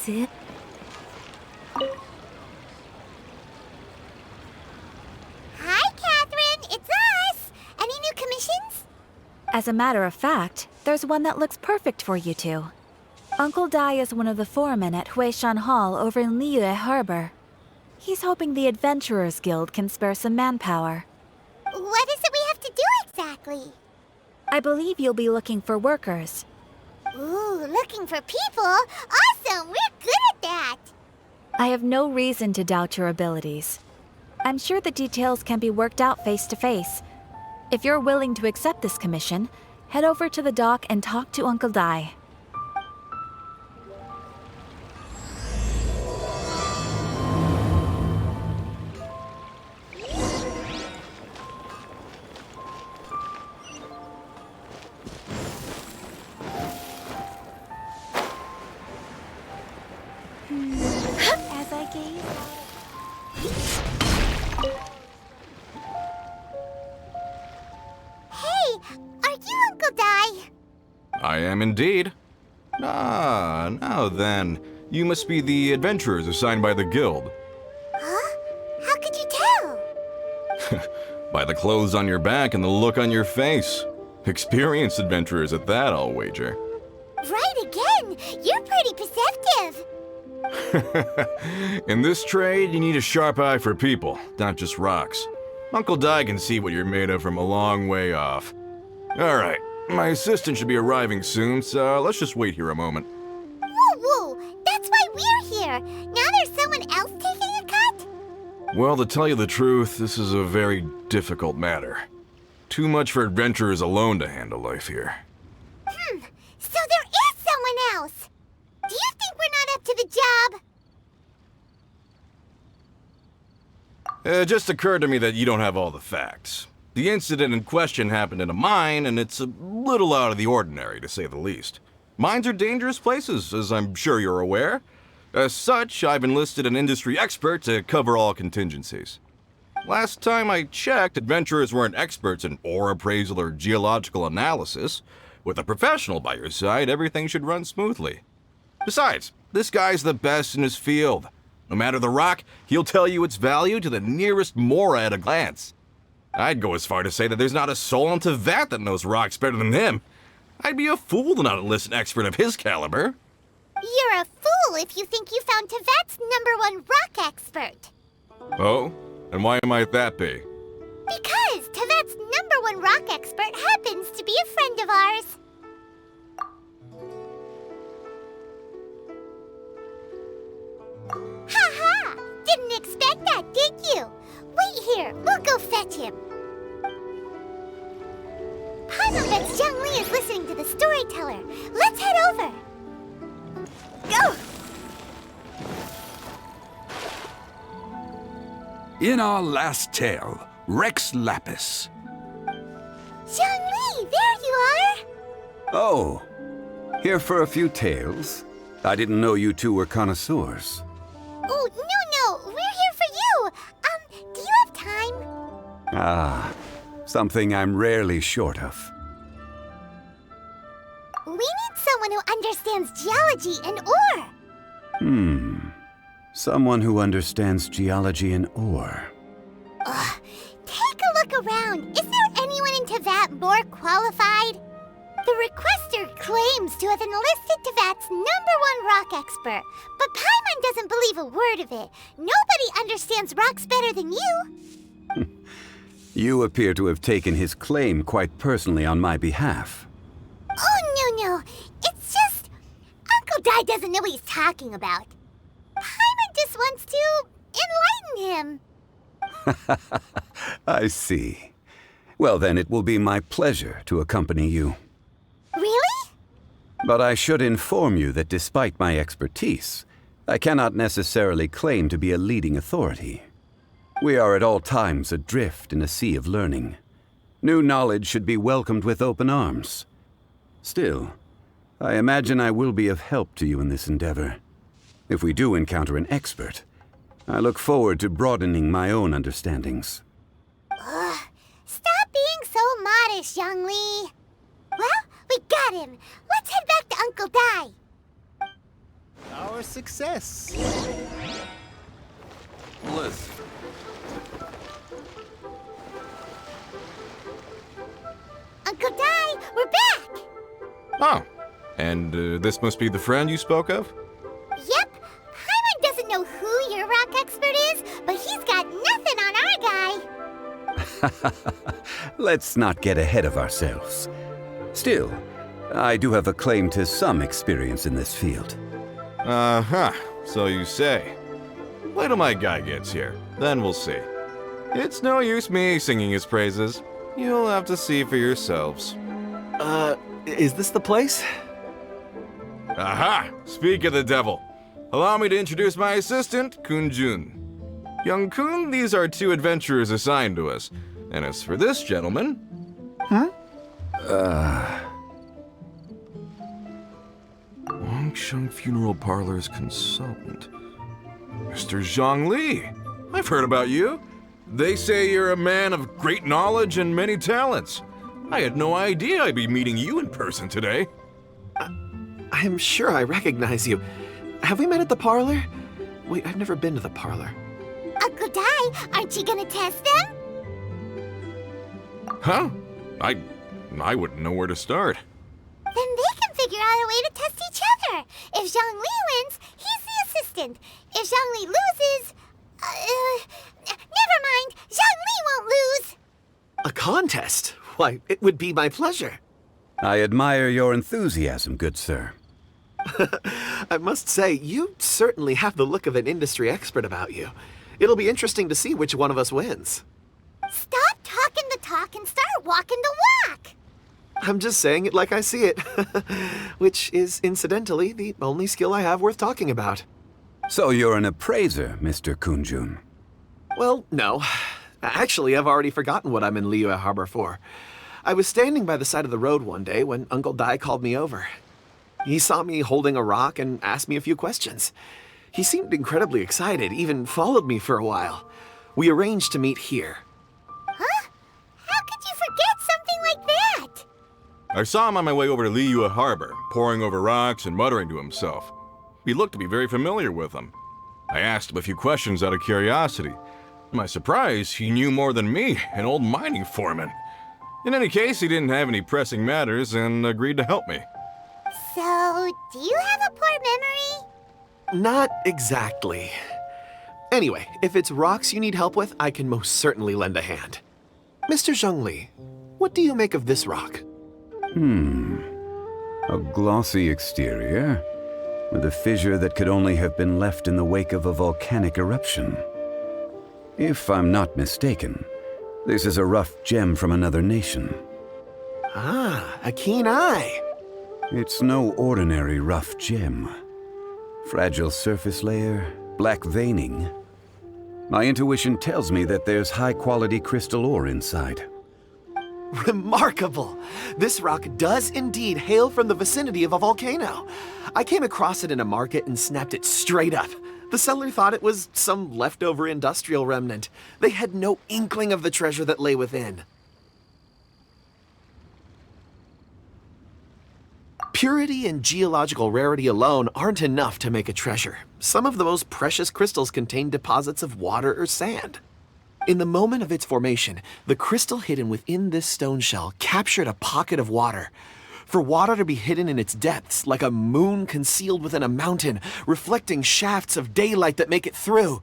Hi, Catherine. It's us. Any new commissions? As a matter of fact, there's one that looks perfect for you two. Uncle Dai is one of the foremen at Huishan Hall over in Liyue Harbor. He's hoping the Adventurers Guild can spare some manpower. What is it we have to do exactly? I believe you'll be looking for workers. Ooh, looking for people? Awesome! We're good at that! I have no reason to doubt your abilities. I'm sure the details can be worked out face to face. If you're willing to accept this commission, head over to the dock and talk to Uncle Dai. As I gaze Hey, are you Uncle Dai? I am indeed. Ah, now then. You must be the adventurers assigned by the guild. Huh? How could you tell? By the clothes on your back and the look on your face. Experienced adventurers at that, I'll wager. Right again! You're pretty perceptive! In this trade, you need a sharp eye for people, not just rocks. Uncle Dai can see what you're made of from a long way off. Alright, my assistant should be arriving soon, so let's just wait here a moment. Woo-woo! That's why we're here! Now there's someone else taking a cut? Well, to tell you the truth, this is a very difficult matter. Too much for adventurers alone to handle life here. So there is someone else! Do you think we're not up to the job? It just occurred to me that you don't have all the facts. The incident in question happened in a mine, and it's a little out of the ordinary, to say the least. Mines are dangerous places, as I'm sure you're aware. As such, I've enlisted an industry expert to cover all contingencies. Last time I checked, adventurers weren't experts in ore appraisal or geological analysis. With a professional by your side, everything should run smoothly. Besides, this guy's the best in his field. No matter the rock, he'll tell you its value to the nearest mora at a glance. I'd go as far to say that there's not a soul on Tevat that knows rocks better than him. I'd be a fool to not enlist an expert of his caliber. You're a fool if you think you found Tevat's #1 rock expert. Oh? And why might that be? Because Tevat's #1 rock expert happens to be a friend of ours. Ha-ha! Didn't expect that, did you? Wait here, we'll go fetch him. Paimon bets Zhongli is listening to the storyteller. Let's head over. Go! In our last tale, Rex Lapis. Zhongli, there you are! Oh, here for a few tales? I didn't know you two were connoisseurs. Oh, no, we're here for you. Do you have time? Ah, something I'm rarely short of. We need someone who understands geology and ore. Someone who understands geology and ore. Take a look around. Is there anyone in Tevat more qualified? The requester claims to have enlisted Tevat's #1 rock expert, but Paimon doesn't believe a word of it. Nobody understands rocks better than you. You appear to have taken his claim quite personally on my behalf. Oh, no. It's just... Uncle Dai doesn't know what he's talking about. Paimon just wants to enlighten him. I see. Well, then it will be my pleasure to accompany you. Really? But I should inform you that despite my expertise, I cannot necessarily claim to be a leading authority. We are at all times adrift in a sea of learning. New knowledge should be welcomed with open arms. Still, I imagine I will be of help to you in this endeavor. If we do encounter an expert, I look forward to broadening my own understandings. Stop being so modest, Zhongli. Well, we got him. Let's head back to Uncle Dai. our success. Listen. Uncle Dai, we're back! Oh, and this must be the friend you spoke of? Yep. Paimon doesn't know who your rock expert is, but he's got nothing on our guy. Let's not get ahead of ourselves. Still, I do have a claim to some experience in this field. Uh-huh, so you say. Wait till my guy gets here, then we'll see. It's no use me singing his praises. You'll have to see for yourselves. Is this the place? Aha! Speak of the devil. Allow me to introduce my assistant, Kun Jun. Young Kun, these are 2 adventurers assigned to us. And as for this gentleman... Wangsheng Funeral Parlor's consultant. Mr. Zhongli. I've heard about you. They say you're a man of great knowledge and many talents. I had no idea I'd be meeting you in person today. I'm sure I recognize you. Have we met at the parlor? Wait, I've never been to the parlor. Uncle Dai, aren't you gonna test them? Huh? I wouldn't know where to start. Then they can figure out a way to test each other. If Zhongli wins, he's the assistant. If Zhongli loses... never mind. Zhongli won't lose. A contest? Why, it would be my pleasure. I admire your enthusiasm, good sir. I must say, you certainly have the look of an industry expert about you. It'll be interesting to see which one of us wins. Stop talking the talk and start walking the walk. I'm just saying it like I see it. Which is, incidentally, the only skill I have worth talking about. So you're an appraiser, Mr. Kun Jun. Well, no. Actually, I've already forgotten what I'm in Liyue Harbor for. I was standing by the side of the road one day when Uncle Dai called me over. He saw me holding a rock and asked me a few questions. He seemed incredibly excited, even followed me for a while. We arranged to meet here. Huh? How could you forget something like that? I saw him on my way over to Liyue Harbor, poring over rocks and muttering to himself. He looked to be very familiar with them. I asked him a few questions out of curiosity. To my surprise, he knew more than me, an old mining foreman. In any case, he didn't have any pressing matters and agreed to help me. So, do you have a poor memory? Not exactly. Anyway, if it's rocks you need help with, I can most certainly lend a hand. Mr. Zhongli, what do you make of this rock? A glossy exterior, with a fissure that could only have been left in the wake of a volcanic eruption. If I'm not mistaken, this is a rough gem from another nation. Ah, a keen eye. It's no ordinary rough gem. Fragile surface layer, black veining. My intuition tells me that there's high-quality crystal ore inside. Remarkable! This rock does indeed hail from the vicinity of a volcano. I came across it in a market and snapped it straight up. The seller thought it was some leftover industrial remnant. They had no inkling of the treasure that lay within. Purity and geological rarity alone aren't enough to make a treasure. Some of the most precious crystals contain deposits of water or sand. In the moment of its formation, the crystal hidden within this stone shell captured a pocket of water. For water to be hidden in its depths, like a moon concealed within a mountain, reflecting shafts of daylight that make it through.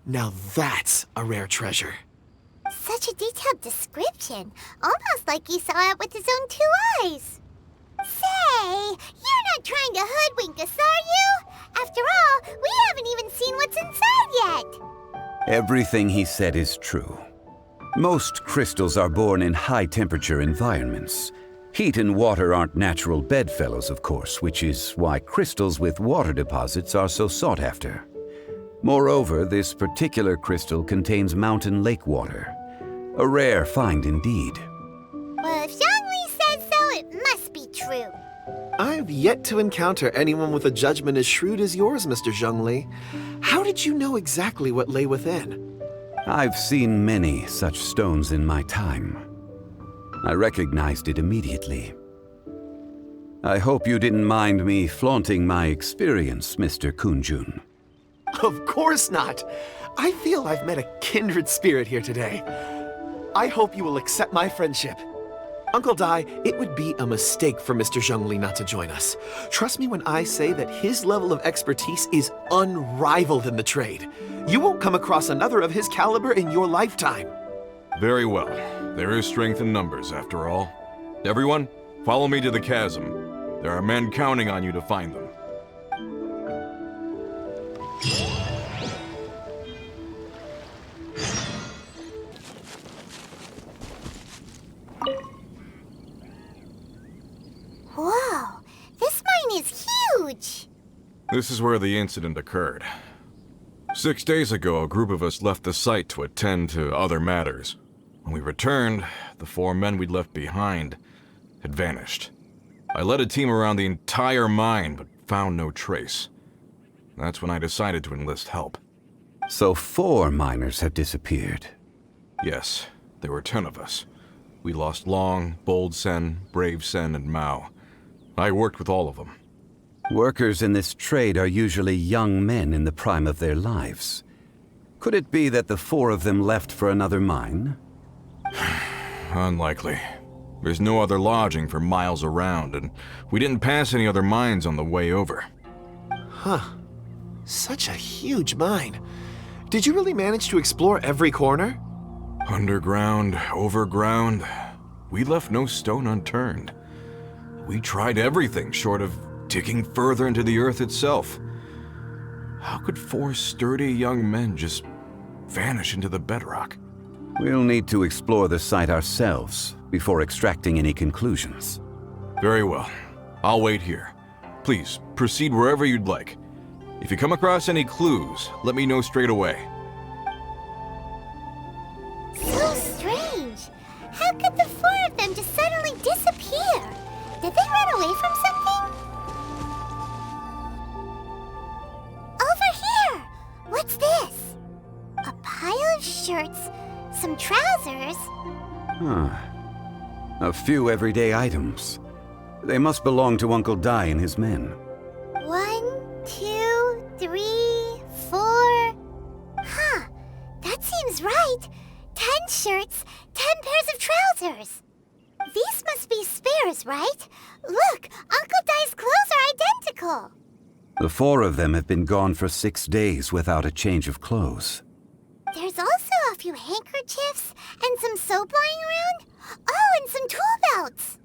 Now that's a rare treasure. Such a detailed description, almost like he saw it with his own 2 eyes. Say, you're not trying to hoodwink us, are you? After all, we haven't even seen what's inside yet. Everything he said is true. Most crystals are born in high-temperature environments. Heat and water aren't natural bedfellows, of course, which is why crystals with water deposits are so sought after. Moreover, this particular crystal contains mountain lake water. A rare find indeed. Well, if Zhongli says so, it must be true. I've yet to encounter anyone with a judgment as shrewd as yours, Mr. Zhongli. How did you know exactly what lay within? I've seen many such stones in my time. I recognized it immediately. I hope you didn't mind me flaunting my experience, Mr. Kun Jun. Of course not. I feel I've met a kindred spirit here today. I hope you will accept my friendship. Uncle Dai, it would be a mistake for Mr. Zhongli not to join us. Trust me when I say that his level of expertise is unrivaled in the trade. You won't come across another of his caliber in your lifetime. Very well. There is strength in numbers, after all. Everyone, follow me to the chasm. There are men counting on you to find them. Whoa, this mine is huge! This is where the incident occurred. 6 days ago, a group of us left the site to attend to other matters. When we returned, the 4 men we'd left behind had vanished. I led a team around the entire mine, but found no trace. That's when I decided to enlist help. So 4 miners have disappeared. Yes, there were 10 of us. We lost Long, Bold Sen, Brave Sen, and Mao. I worked with all of them. Workers in this trade are usually young men in the prime of their lives. Could it be that the 4 of them left for another mine? Unlikely. There's no other lodging for miles around, and we didn't pass any other mines on the way over. Huh. Such a huge mine. Did you really manage to explore every corner? Underground, overground, we left no stone unturned. We tried everything short of digging further into the earth itself. How could 4 sturdy young men just vanish into the bedrock? We'll need to explore the site ourselves before extracting any conclusions. Very well. I'll wait here. Please, proceed wherever you'd like. If you come across any clues, let me know straight away. So strange. How could the 4 of them just suddenly disappear? Did they run away from something? Over here! What's this? A pile of shirts, some trousers. Huh. A few everyday items. They must belong to Uncle Dai and his men. 1, 2, 3, 4. Huh, that seems right. 10 shirts, 10 pairs of trousers. These must be spares, right? Look, Uncle Dai's clothes are identical. The 4 of them have been gone for 6 days without a change of clothes. There's also a few handkerchiefs and some soap lying around. Oh, and some tool belts.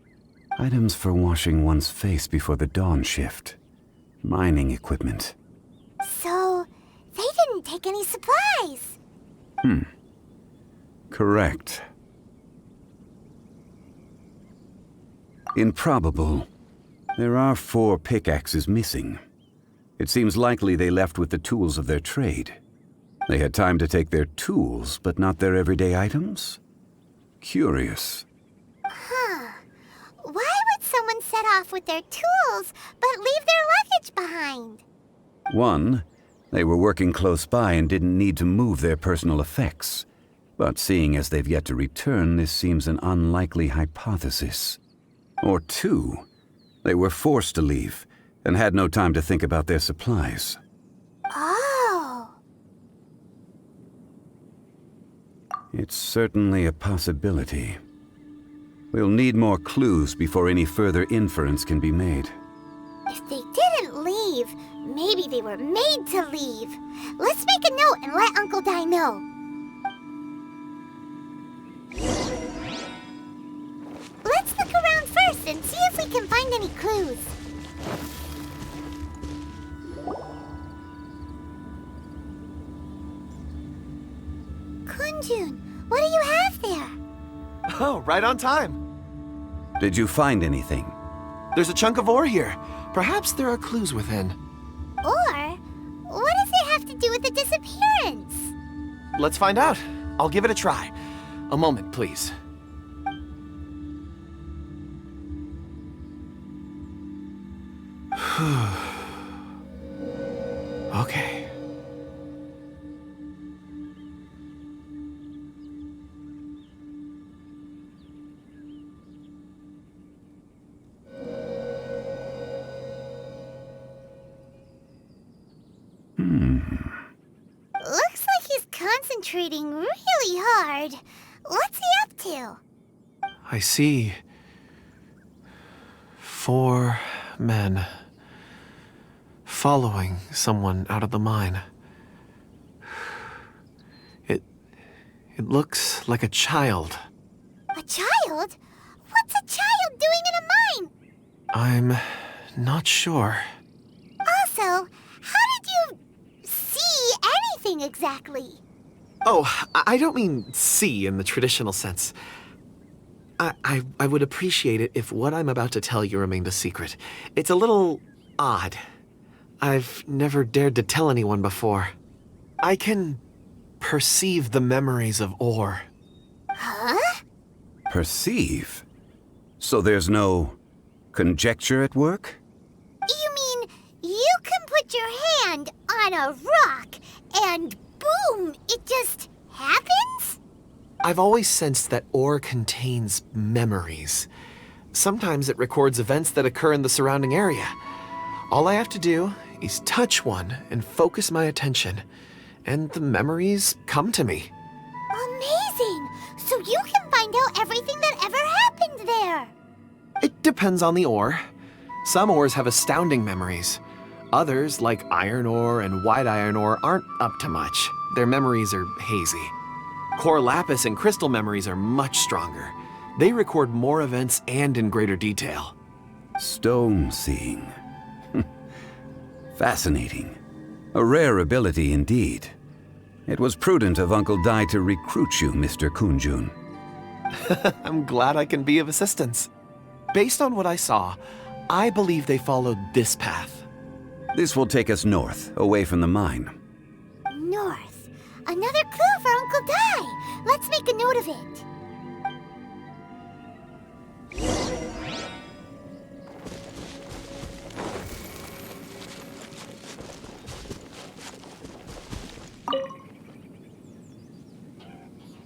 Items for washing one's face before the dawn shift. Mining equipment. So, they didn't take any supplies. Correct. Improbable. There are 4 pickaxes missing. It seems likely they left with the tools of their trade. They had time to take their tools, but not their everyday items? Curious. Huh. Why would someone set off with their tools, but leave their luggage behind? 1, they were working close by and didn't need to move their personal effects. But seeing as they've yet to return, this seems an unlikely hypothesis. Or 2, they were forced to leave and had no time to think about their supplies. Oh. It's certainly a possibility. We'll need more clues before any further inference can be made. If they didn't leave, maybe they were made to leave. Let's make a note and let Uncle Dai know. Let's look around first and see if we can find any clues. Kun Jun, what do you have there? Oh, right on time. Did you find anything? There's a chunk of ore here. Perhaps there are clues within. Or, what does it have to do with the disappearance? Let's find out. I'll give it a try. A moment, please. Okay. concentrating really hard. What's he up to? I see 4 men following someone out of the mine. It looks like a child. A child? What's a child doing in a mine? I'm not sure. Also, how did you see anything exactly? Oh, I don't mean see in the traditional sense. I would appreciate it if what I'm about to tell you remained a secret. It's a little odd. I've never dared to tell anyone before. I can perceive the memories of ore. Huh? Perceive? So there's no conjecture at work? You mean you can put your hand on a rock and boom, it just happens? I've always sensed that ore contains memories. Sometimes it records events that occur in the surrounding area. All I have to do is touch one and focus my attention, and the memories come to me. Amazing! So you can find out everything that ever happened there. It depends on the ore. Some ores have astounding memories. Others, like iron ore and white iron ore, aren't up to much. Their memories are hazy. Core lapis and crystal memories are much stronger. They record more events and in greater detail. Stone seeing. Fascinating. A rare ability indeed. It was prudent of Uncle Dai to recruit you, Mr. Kun Jun. I'm glad I can be of assistance. Based on what I saw, I believe they followed this path. This will take us north, away from the mine. North. Another clue for Uncle Dai. Let's make a note of it.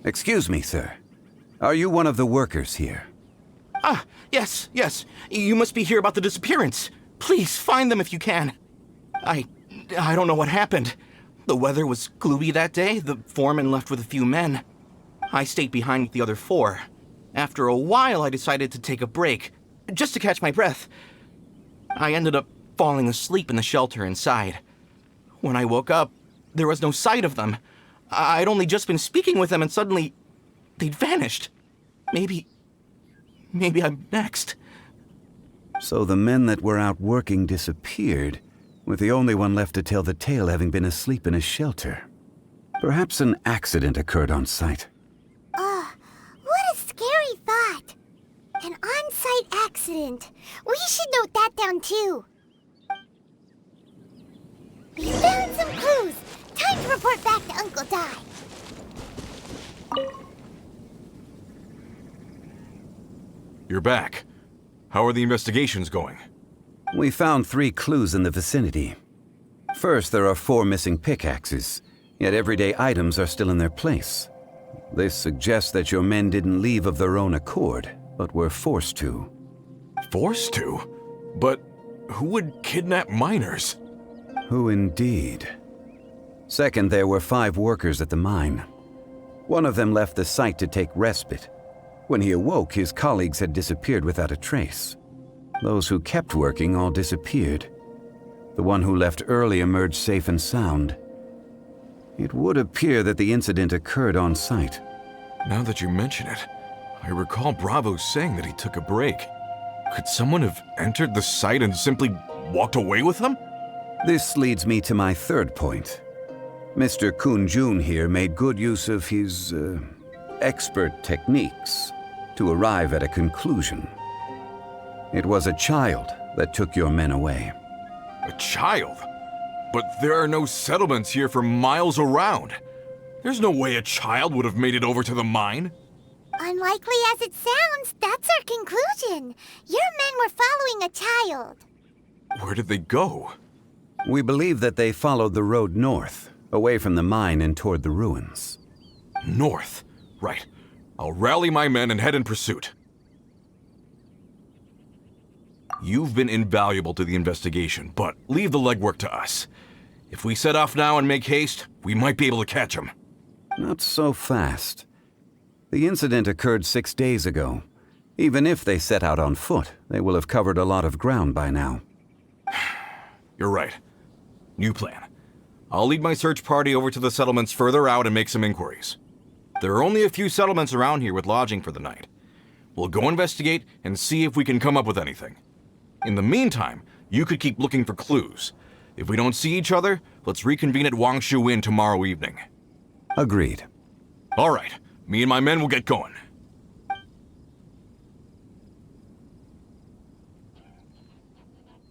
Excuse me, sir. Are you one of the workers here? Ah, yes. You must be here about the disappearance. Please, find them if you can. I don't know what happened. The weather was gloomy that day. The foreman left with a few men. I stayed behind with the other 4. After a while, I decided to take a break, just to catch my breath. I ended up falling asleep in the shelter inside. When I woke up, there was no sight of them. I'd only just been speaking with them and suddenly they'd vanished. Maybe I'm next. So the men that were out working disappeared, with the only one left to tell the tale having been asleep in a shelter. Perhaps an accident occurred on site. What a scary thought. An on-site accident. We should note that down too. We found some clues. Time to report back to Uncle Dai. You're back. How are the investigations going? We found 3 clues in the vicinity. First, there are 4 missing pickaxes, yet everyday items are still in their place. This suggests that your men didn't leave of their own accord, but were forced to. Forced to? But who would kidnap miners? Who indeed? Second, there were 5 workers at the mine. One of them left the site to take respite. When he awoke, his colleagues had disappeared without a trace. Those who kept working all disappeared. The one who left early emerged safe and sound. It would appear that the incident occurred on site. Now that you mention it, I recall Bravo saying that he took a break. Could someone have entered the site and simply walked away with them? This leads me to my third point. Mr. Kun Jun here made good use of his, expert techniques to arrive at a conclusion. It was a child that took your men away. A child? But there are no settlements here for miles around. There's no way a child would have made it over to the mine. Unlikely as it sounds, that's our conclusion. Your men were following a child. Where did they go? We believe that they followed the road north, away from the mine and toward the ruins. North. Right. I'll rally my men and head in pursuit. You've been invaluable to the investigation, but leave the legwork to us. If we set off now and make haste, we might be able to catch them. Not so fast. The incident occurred 6 days ago. Even if they set out on foot, they will have covered a lot of ground by now. You're right. New plan. I'll lead my search party over to the settlements further out and make some inquiries. There are only a few settlements around here with lodging for the night. We'll go investigate and see if we can come up with anything. In the meantime, you could keep looking for clues. If we don't see each other, let's reconvene at Wangshu Inn tomorrow evening. Agreed. All right. Me and my men will get going.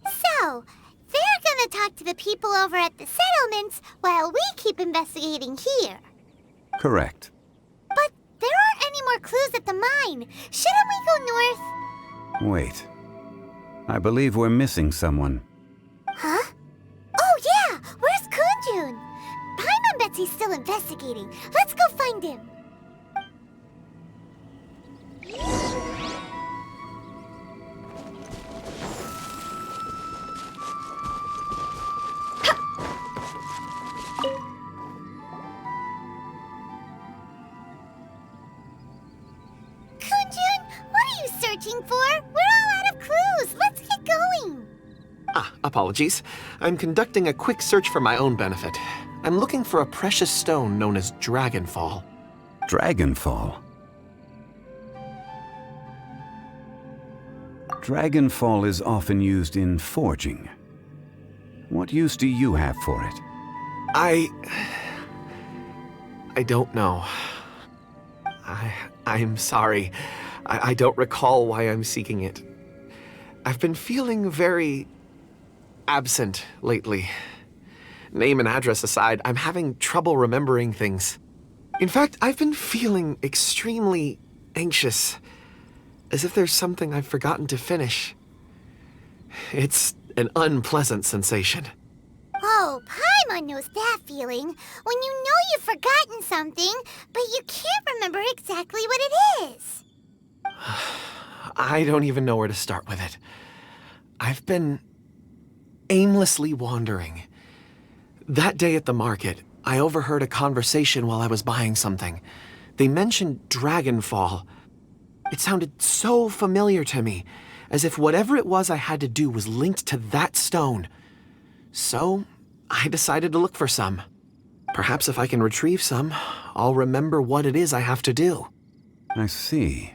So, they're gonna talk to the people over at the settlements while we keep investigating here. Correct. But there aren't any more clues at the mine. Shouldn't we go north? Wait. I believe we're missing someone. Huh? Oh yeah! Where's Kun Jun? Paimon bets he's still investigating. Let's go find him. Kun Jun, what are you searching for? We're all out of clues. Let's get going. Apologies. I'm conducting a quick search for my own benefit. I'm looking for a precious stone known as Dragonfall. Dragonfall? Dragonfall is often used in forging. What use do you have for it? I don't know. I'm sorry. I don't recall why I'm seeking it. I've been feeling very absent lately. Name and address aside, I'm having trouble remembering things. In fact, I've been feeling extremely anxious, as if there's something I've forgotten to finish. It's an unpleasant sensation. Oh, Paimon knows that feeling. When you know you've forgotten something, but you can't remember exactly what it is. I don't even know where to start with it. I've been aimlessly wandering. That day at the market, I overheard a conversation while I was buying something. They mentioned Dragonfall. It sounded so familiar to me, as if whatever it was I had to do was linked to that stone. So, I decided to look for some. Perhaps if I can retrieve some, I'll remember what it is I have to do. I see.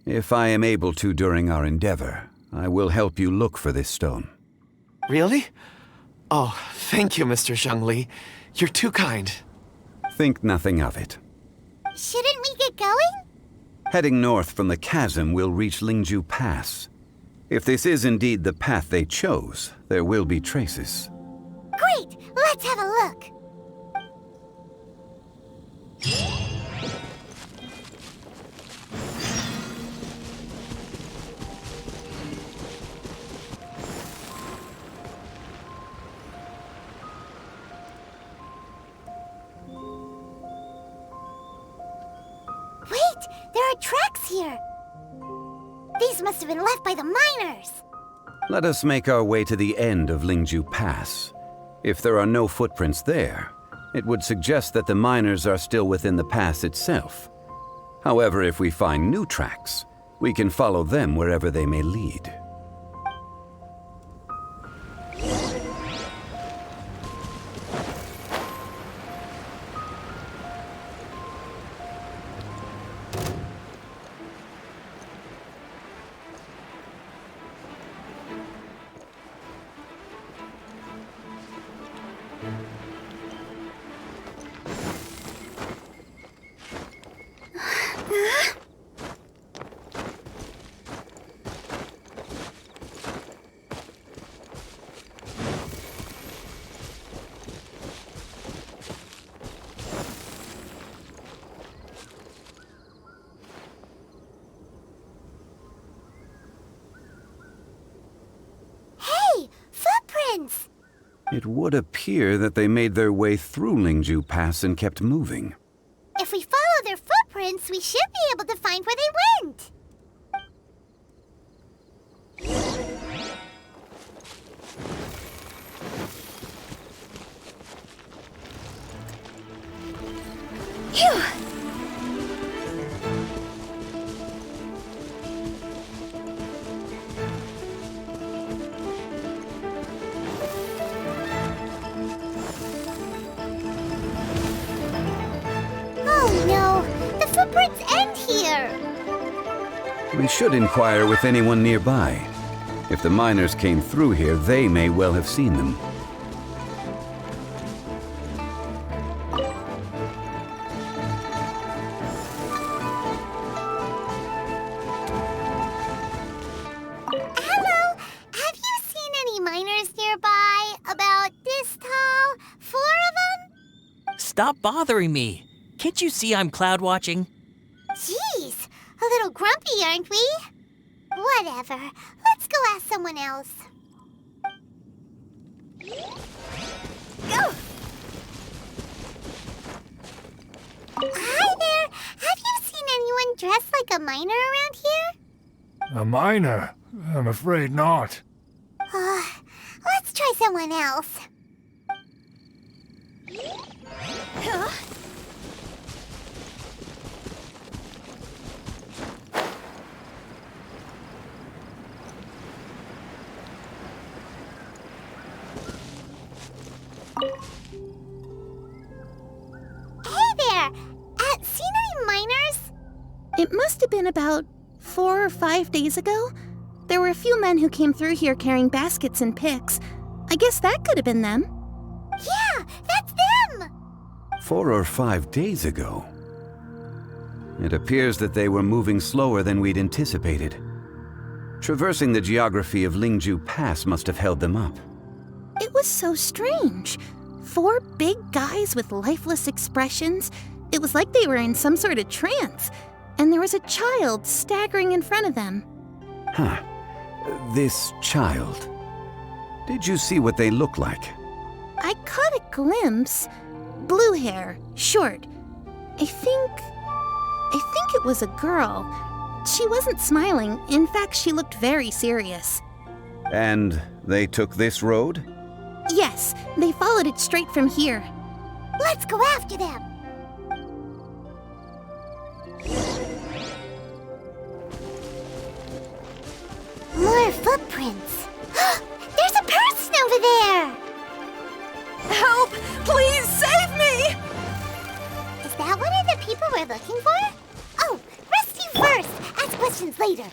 If I am able to during our endeavor, I will help you look for this stone. Really? Oh, thank you, Mr. Zhongli. You're too kind. Think nothing of it. Shouldn't we get going? Heading north from the chasm, we'll reach Lingjiu Pass. If this is indeed the path they chose, there will be traces. Great! Let's have a look. Wait! There are tracks here! These must have been left by the miners! Let us make our way to the end of Lingjiu Pass. If there are no footprints there, it would suggest that the miners are still within the pass itself. However, if we find new tracks, we can follow them wherever they may lead. Footprints! It would appear that they made their way through Lingjiu Pass and kept moving. If we follow their footprints, we should be able to find where they went. footprints end here. We should inquire with anyone nearby. If the miners came through here, they may well have seen them. Hello, have you seen any miners nearby? About this tall? 4 of them? Stop bothering me. Can't you see I'm cloud watching? Jeez, a little grumpy, aren't we? Whatever. Let's go ask someone else. Go! Hi there! Have you seen anyone dressed like a miner around here? A miner? I'm afraid not. Let's try someone else. Huh? Hey there! Seen any miners? It must have been about 4 or 5 days ago. There were a few men who came through here carrying baskets and picks. I guess that could have been them. Yeah, that's them! 4 or 5 days ago. It appears that they were moving slower than we'd anticipated. Traversing the geography of Lingjiu Pass must have held them up. It was so strange. 4 big guys with lifeless expressions. It was like they were in some sort of trance. And there was a child staggering in front of them. Huh. This child. Did you see what they look like? I caught a glimpse. Blue hair, short. I think it was a girl. She wasn't smiling. In fact, she looked very serious. And they took this road? Yes, they followed it straight from here. Let's go after them! More footprints. There's a person over there! Help! Please save me! Is that one of the people we're looking for? Oh, rest you first. Ask questions later.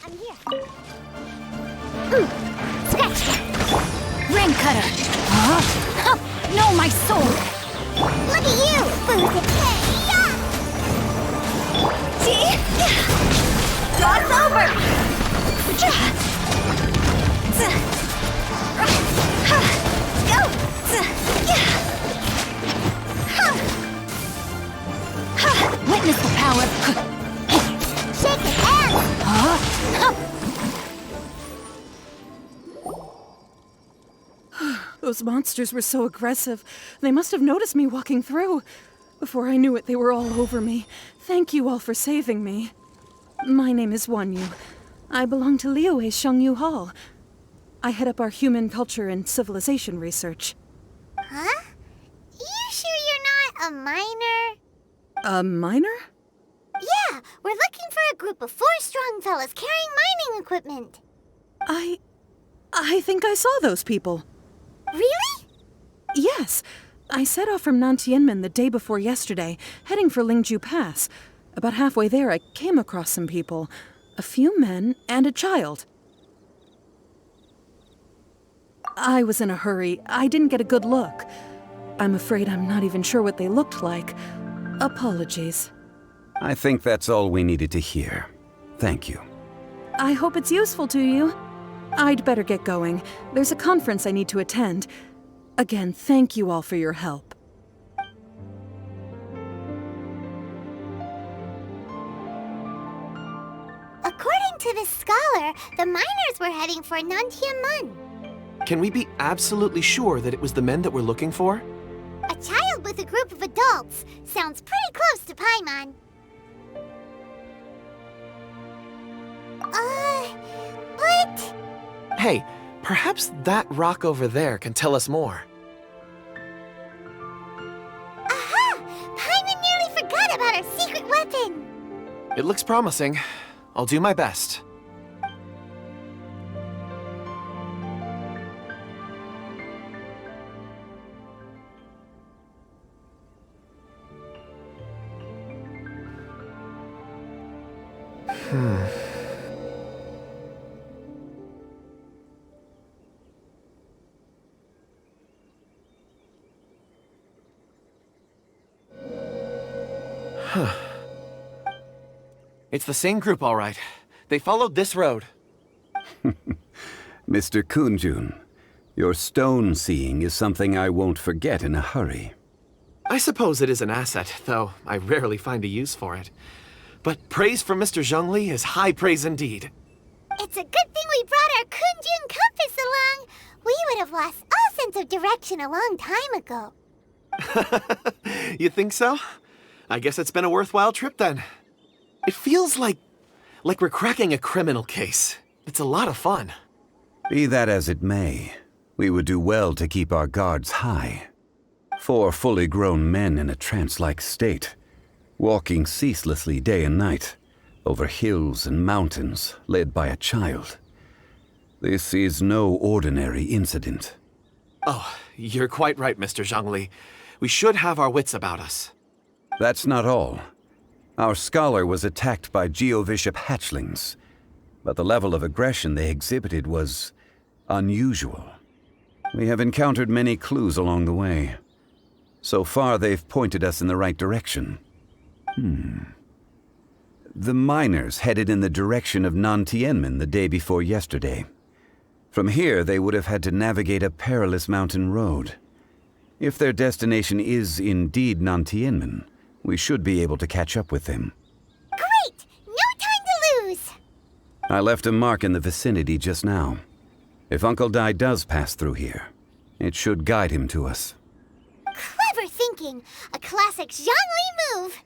I'm here. Scratch that. Ring cutter! Huh? No, my sword! Look at you, Boozy. God's over! Witness the power. Shake his hand. Those monsters were so aggressive. They must have noticed me walking through. Before I knew it, they were all over me. Thank you all for saving me. My name is Wanyu. I belong to Liyue's Shengyu Hall. I head up our human culture and civilization research. Huh? You sure you're not a miner? A miner? Yeah, we're looking for a group of 4 strong fellas carrying mining equipment. I think I saw those people. Really? Yes. I set off from Nantianmen the day before yesterday, heading for Lingjiu Pass. About halfway there, I came across some people. A few men and a child. I was in a hurry. I didn't get a good look. I'm afraid I'm not even sure what they looked like. Apologies. I think that's all we needed to hear. Thank you. I hope it's useful to you. I'd better get going. There's a conference I need to attend. Again, thank you all for your help. According to this scholar, the miners were heading for Nantianmen. Can we be absolutely sure that it was the men that we're looking for? A child with a group of adults. Sounds pretty close to Paimon. But... Hey, perhaps that rock over there can tell us more. Aha! Paimon nearly forgot about our secret weapon. It looks promising. I'll do my best. It's the same group, all right. They followed this road. Mr. Kun Jun, your stone seeing is something I won't forget in a hurry. I suppose it is an asset, though I rarely find a use for it. But praise from Mr. Zhongli is high praise indeed. It's a good thing we brought our Kun Jun compass along. We would have lost all sense of direction a long time ago. You think so? I guess it's been a worthwhile trip then. It feels like we're cracking a criminal case. It's a lot of fun. Be that as it may, we would do well to keep our guards high. 4 fully grown men in a trance-like state, walking ceaselessly day and night, over hills and mountains, led by a child. This is no ordinary incident. Oh, you're quite right, Mr. Zhongli. We should have our wits about us. That's not all. Our scholar was attacked by Geovishap hatchlings, but the level of aggression they exhibited was unusual. We have encountered many clues along the way. So far, they've pointed us in the right direction. The miners headed in the direction of Nantianmen the day before yesterday. From here, they would have had to navigate a perilous mountain road. If their destination is indeed Nantianmen, we should be able to catch up with them. Great! No time to lose! I left a mark in the vicinity just now. If Uncle Dai does pass through here, it should guide him to us. Clever thinking! A classic Zhongli move!